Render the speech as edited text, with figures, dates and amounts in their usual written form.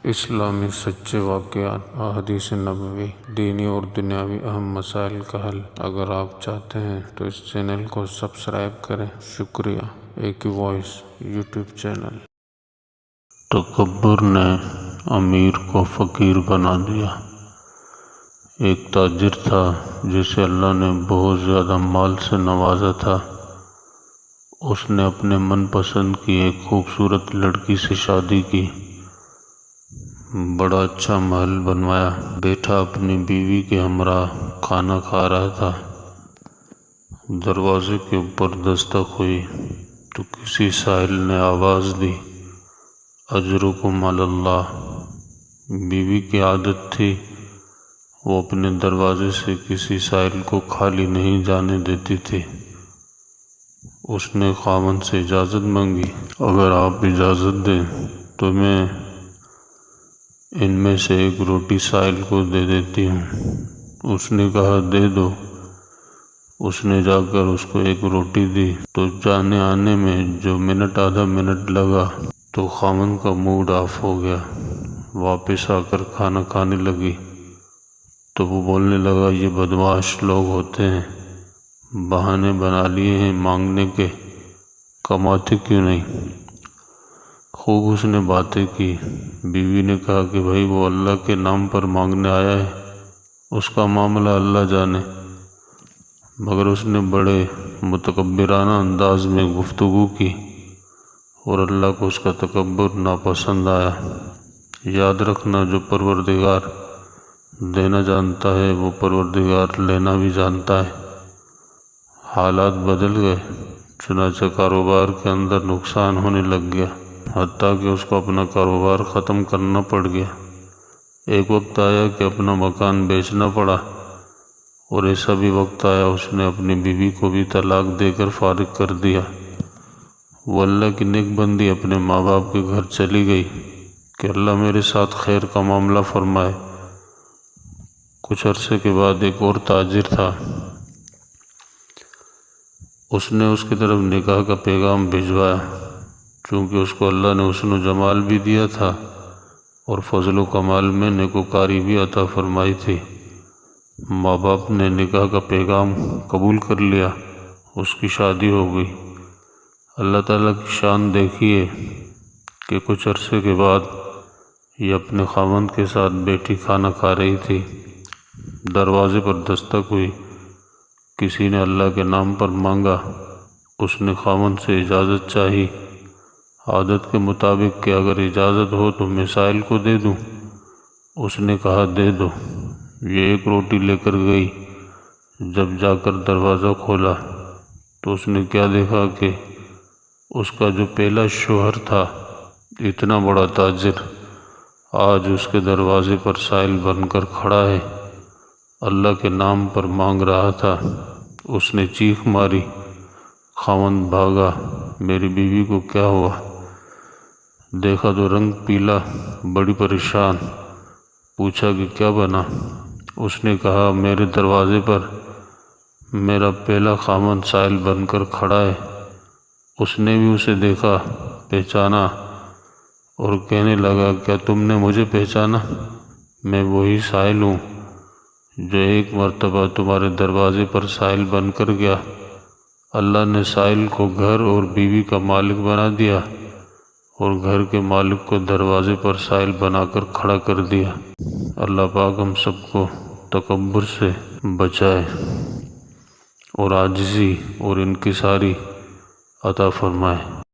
اسلامی سچے واقعات، احادیث نبوی، دینی اور دنیاوی اہم مسائل کا حل۔ اگر آپ چاہتے ہیں تو اس چینل کو سبسکرائب کریں۔ شکریہ۔ ایک وائس یوٹیوب چینل۔ تکبر نے امیر کو فقیر بنا دیا۔ ایک تاجر تھا جسے اللہ نے بہت زیادہ مال سے نوازا تھا۔ اس نے اپنے من پسند کی ایک خوبصورت لڑکی سے شادی کی، بڑا اچھا محل بنوایا، بیٹھا اپنی بیوی کے ہمراہ کھانا کھا رہا تھا۔ دروازے کے اوپر دستک ہوئی تو کسی سائل نے آواز دی، اجرکم علی اللہ۔ بیوی کی عادت تھی وہ اپنے دروازے سے کسی سائل کو خالی نہیں جانے دیتی تھی۔ اس نے خاوند سے اجازت مانگی، اگر آپ اجازت دیں تو میں ان میں سے ایک روٹی سائل کو دے دیتی ہوں۔ اس نے کہا دے دو۔ اس نے جا کر اس کو ایک روٹی دی تو جانے آنے میں جو آدھا منٹ لگا تو خاوند کا موڈ آف ہو گیا۔ واپس آ کر کھانا کھانے لگی تو وہ بولنے لگا، یہ بدمعاش لوگ ہوتے ہیں، بہانے بنا لیے ہیں مانگنے کے، کماتے کیوں نہیں؟ خوب اس نے باتیں کی۔ بیوی نے کہا کہ بھائی وہ اللہ کے نام پر مانگنے آیا ہے، اس کا معاملہ اللہ جانے۔ مگر اس نے بڑے متکبرانہ انداز میں گفتگو کی اور اللہ کو اس کا تکبر ناپسند آیا۔ یاد رکھنا، جو پروردگار دینا جانتا ہے وہ پروردگار لینا بھی جانتا ہے۔ حالات بدل گئے، چنانچہ کاروبار کے اندر نقصان ہونے لگ گیا، حتیٰ کہ اس کو اپنا کاروبار ختم کرنا پڑ گیا۔ ایک وقت آیا کہ اپنا مکان بیچنا پڑا، اور ایسا بھی وقت آیا اس نے اپنی بیوی کو بھی طلاق دے کر فارغ کر دیا۔ وہ اللہ کی نیک بندی اپنے ماں باپ کے گھر چلی گئی کہ اللہ میرے ساتھ خیر کا معاملہ فرمائے۔ کچھ عرصے کے بعد ایک اور تاجر تھا، اس نے اس کی طرف نکاح کا پیغام بھجوایا۔ چونکہ اس کو اللہ نے حسن و جمال بھی دیا تھا اور فضل و کمال میں نیکوکاری بھی عطا فرمائی تھی، ماں باپ نے نکاح کا پیغام قبول کر لیا، اس کی شادی ہو گئی۔ اللہ تعالیٰ کی شان دیکھیے کہ کچھ عرصے کے بعد یہ اپنے خاوند کے ساتھ بیٹھی کھانا کھا رہی تھی۔ دروازے پر دستک ہوئی، کسی نے اللہ کے نام پر مانگا۔ اس نے خاوند سے اجازت چاہی، عادت کے مطابق کہ اگر اجازت ہو تو میں سائل کو دے دوں۔ اس نے کہا دے دو۔ یہ ایک روٹی لے کر گئی۔ جب جا کر دروازہ کھولا تو اس نے کیا دیکھا کہ اس کا جو پہلا شوہر تھا، اتنا بڑا تاجر، آج اس کے دروازے پر سائل بن کر کھڑا ہے، اللہ کے نام پر مانگ رہا تھا۔ اس نے چیخ ماری، خاوند بھاگا، میری بیوی کو کیا ہوا؟ دیکھا تو رنگ پیلا، بڑی پریشان۔ پوچھا کہ کیا بنا؟ اس نے کہا میرے دروازے پر میرا پہلا خاوند سائل بن کر کھڑا ہے۔ اس نے بھی اسے دیکھا، پہچانا اور کہنے لگا کیا تم نے مجھے پہچانا؟ میں وہی سائل ہوں جو ایک مرتبہ تمہارے دروازے پر سائل بن کر گیا۔ اللہ نے سائل کو گھر اور بیوی کا مالک بنا دیا اور گھر کے مالک کو دروازے پر سائل بنا کر کھڑا کر دیا۔ اللہ پاک ہم سب کو تکبر سے بچائے اور عاجزی اور انکساری عطا فرمائے۔